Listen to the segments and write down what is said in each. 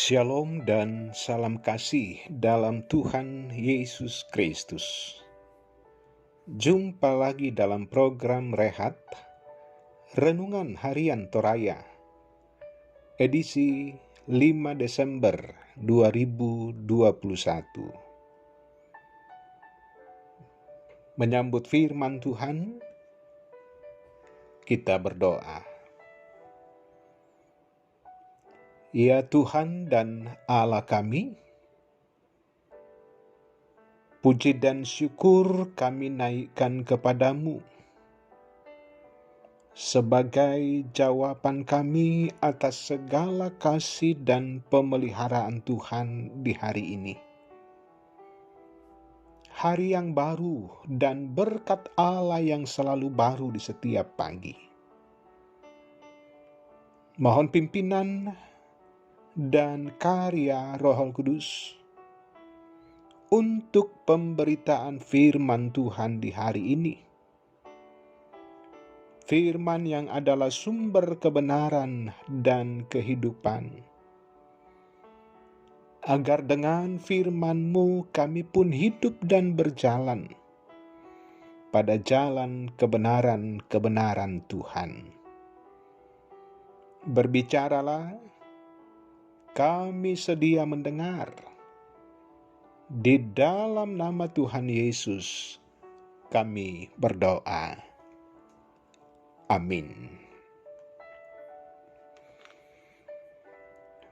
Shalom dan salam kasih dalam Tuhan Yesus Kristus. Jumpa lagi dalam program Rehat, Renungan Harian Toraya, edisi 5 Desember 2021. Menyambut firman Tuhan, kita berdoa. Ya Tuhan dan Allah kami, puji dan syukur kami naikkan kepadamu sebagai jawaban kami atas segala kasih dan pemeliharaan Tuhan di hari ini. Hari yang baru dan berkat Allah yang selalu baru di setiap pagi. Mohon pimpinan dan karya Roh Kudus untuk pemberitaan firman Tuhan di hari ini. Firman yang adalah sumber kebenaran dan kehidupan. Agar dengan firman-Mu kami pun hidup dan berjalan pada jalan kebenaran Tuhan. Berbicaralah, kami sedia mendengar. Di dalam nama Tuhan Yesus kami berdoa. Amin.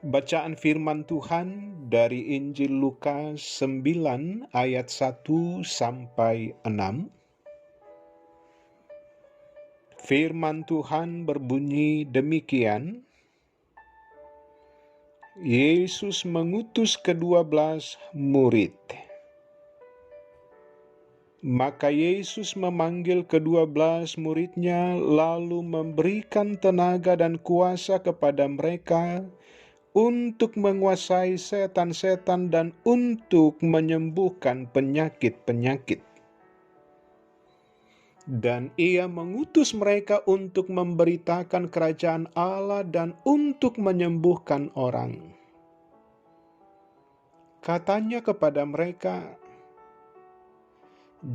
Bacaan firman Tuhan dari Injil Lukas 9 ayat 1 sampai 6. Firman Tuhan berbunyi demikian. Yesus mengutus ke-12 murid. Maka Yesus memanggil ke-12 muridnya lalu memberikan tenaga dan kuasa kepada mereka untuk menguasai setan-setan dan untuk menyembuhkan penyakit-penyakit. Dan ia mengutus mereka untuk memberitakan kerajaan Allah dan untuk menyembuhkan orang. Katanya kepada mereka,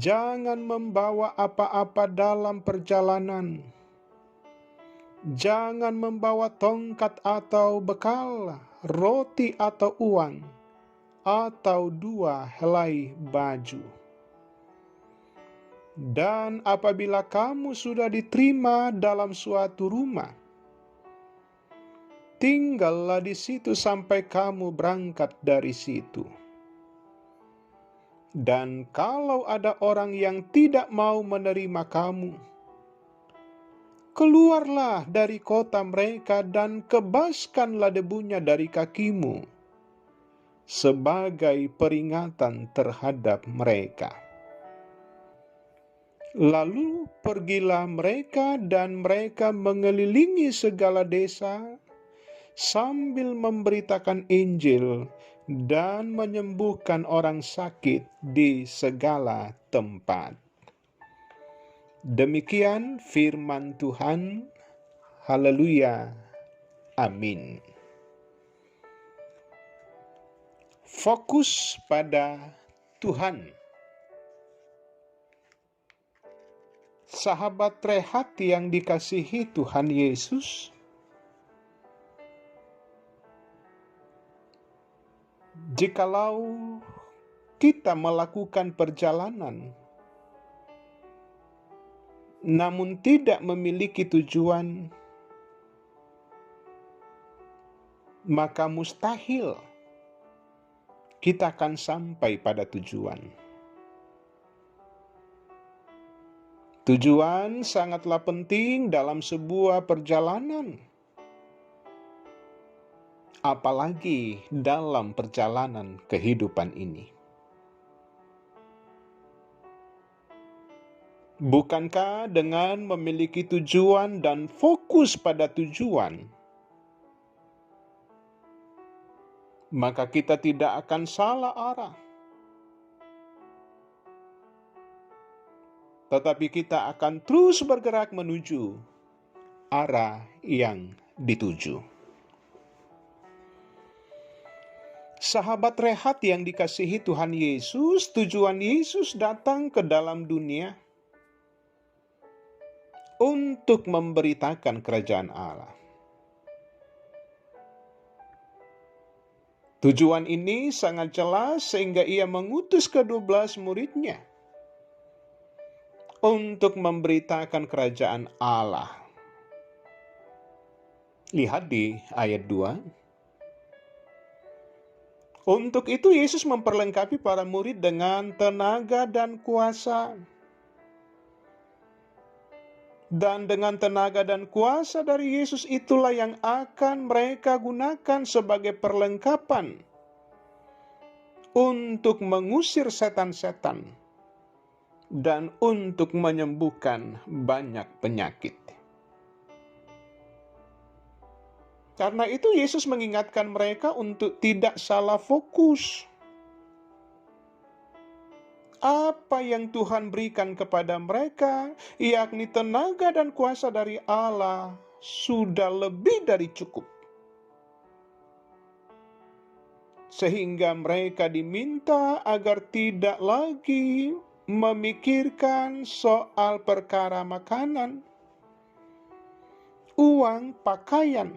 jangan membawa apa-apa dalam perjalanan. Jangan membawa tongkat atau bekal, roti atau uang, atau 2 helai baju. Dan apabila kamu sudah diterima dalam suatu rumah, tinggallah di situ sampai kamu berangkat dari situ. Dan kalau ada orang yang tidak mau menerima kamu, keluarlah dari kota mereka dan kebaskanlah debunya dari kakimu sebagai peringatan terhadap mereka. Lalu pergilah mereka dan mereka mengelilingi segala desa sambil memberitakan Injil dan menyembuhkan orang sakit di segala tempat. Demikian firman Tuhan. Haleluya. Amin. Fokus pada Tuhan. Sahabat Rehat yang dikasihi Tuhan Yesus, jikalau kita melakukan perjalanan namun tidak memiliki tujuan, maka mustahil kita akan sampai pada tujuan. Tujuan sangatlah penting dalam sebuah perjalanan, apalagi dalam perjalanan kehidupan ini. Bukankah dengan memiliki tujuan dan fokus pada tujuan, maka kita tidak akan salah arah, tetapi kita akan terus bergerak menuju arah yang dituju. Sahabat rehat yang dikasihi Tuhan Yesus, tujuan Yesus datang ke dalam dunia untuk memberitakan kerajaan Allah. Tujuan ini sangat jelas sehingga ia mengutus ke-12 muridnya untuk memberitakan kerajaan Allah. Lihat di ayat 2. Untuk itu Yesus memperlengkapi para murid dengan tenaga dan kuasa. Dan dengan tenaga dan kuasa dari Yesus itulah yang akan mereka gunakan sebagai perlengkapan untuk mengusir setan-setan dan untuk menyembuhkan banyak penyakit. Karena itu Yesus mengingatkan mereka untuk tidak salah fokus. Apa yang Tuhan berikan kepada mereka, yakni tenaga dan kuasa dari Allah, sudah lebih dari cukup. Sehingga mereka diminta agar tidak lagi memikirkan soal perkara makanan, uang, pakaian,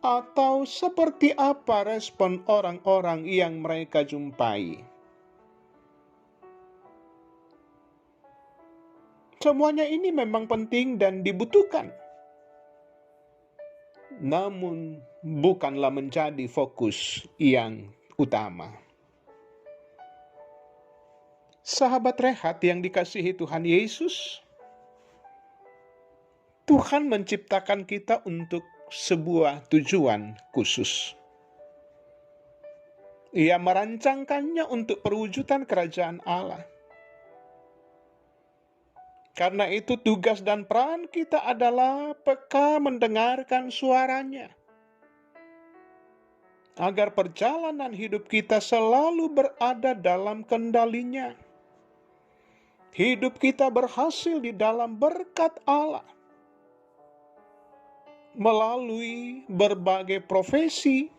atau seperti apa respon orang-orang yang mereka jumpai. Semuanya ini memang penting dan dibutuhkan. Namun bukanlah menjadi fokus yang utama. Sahabat rehat yang dikasihi Tuhan Yesus, Tuhan menciptakan kita untuk sebuah tujuan khusus. Ia merancangkannya untuk perwujudan kerajaan Allah. Karena itu tugas dan peran kita adalah peka mendengarkan suaranya. Agar perjalanan hidup kita selalu berada dalam kendalinya. Hidup kita berhasil di dalam berkat Allah. Melalui berbagai profesi,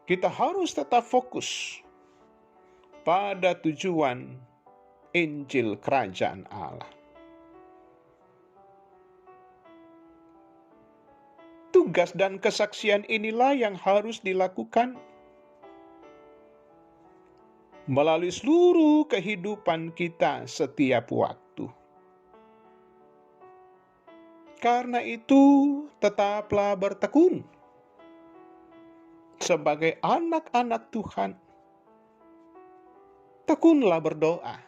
kita harus tetap fokus pada tujuan Injil Kerajaan Allah. Tugas dan kesaksian inilah yang harus dilakukan melalui seluruh kehidupan kita setiap waktu. Karena itu, tetaplah bertekun sebagai anak-anak Tuhan. Tekunlah berdoa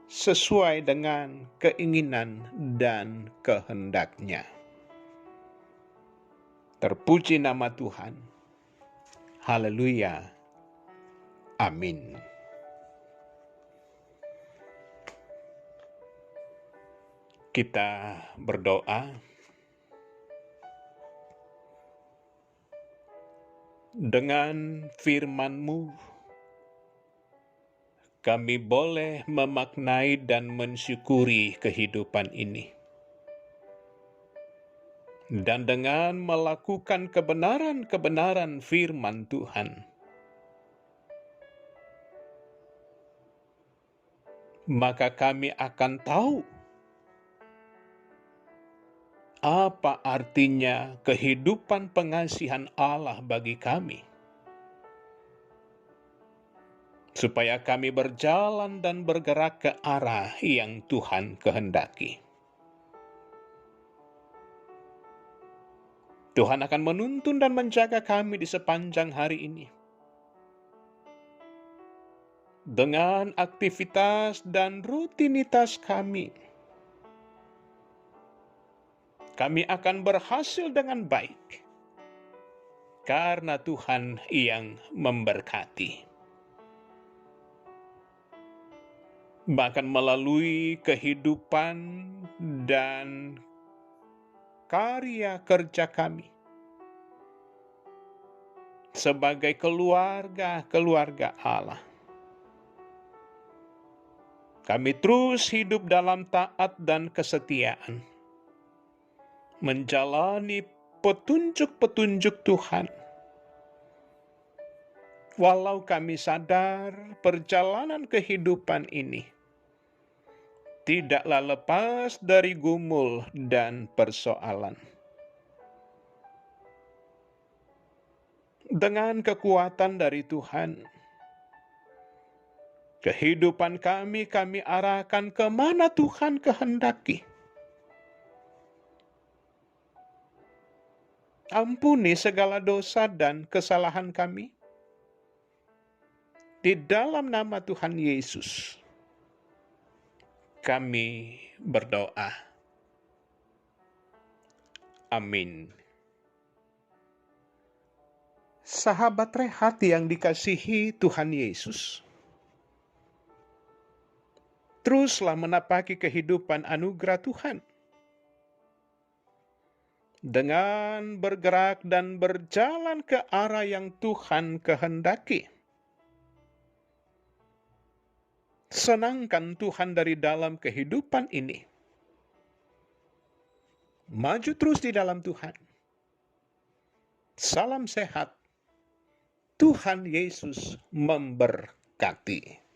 sesuai dengan keinginan dan kehendak-Nya. Terpuji nama Tuhan. Haleluya. Amin. Kita berdoa. Dengan firman-Mu, kami boleh memaknai dan mensyukuri kehidupan ini. Dan dengan melakukan kebenaran-kebenaran firman Tuhan, maka kami akan tahu apa artinya kehidupan pengasihan Allah bagi kami. Supaya kami berjalan dan bergerak ke arah yang Tuhan kehendaki. Tuhan akan menuntun dan menjaga kami di sepanjang hari ini. Dengan aktivitas dan rutinitas kami akan berhasil dengan baik. Karena Tuhan yang memberkati. Bahkan melalui kehidupan dan karya kerja kami sebagai keluarga Allah. Kami terus hidup dalam taat dan kesetiaan, menjalani petunjuk-petunjuk Tuhan. Walau kami sadar perjalanan kehidupan ini tidaklah lepas dari gumul dan persoalan. Dengan kekuatan dari Tuhan, kehidupan kami arahkan kemana Tuhan kehendaki. Ampuni segala dosa dan kesalahan kami. Di dalam nama Tuhan Yesus, kami berdoa. Amin. Sahabat Rehat yang dikasihi Tuhan Yesus, teruslah menapaki kehidupan anugerah Tuhan dengan bergerak dan berjalan ke arah yang Tuhan kehendaki. Senangkan Tuhan dari dalam kehidupan ini. Maju terus di dalam Tuhan. Salam sehat. Tuhan Yesus memberkati.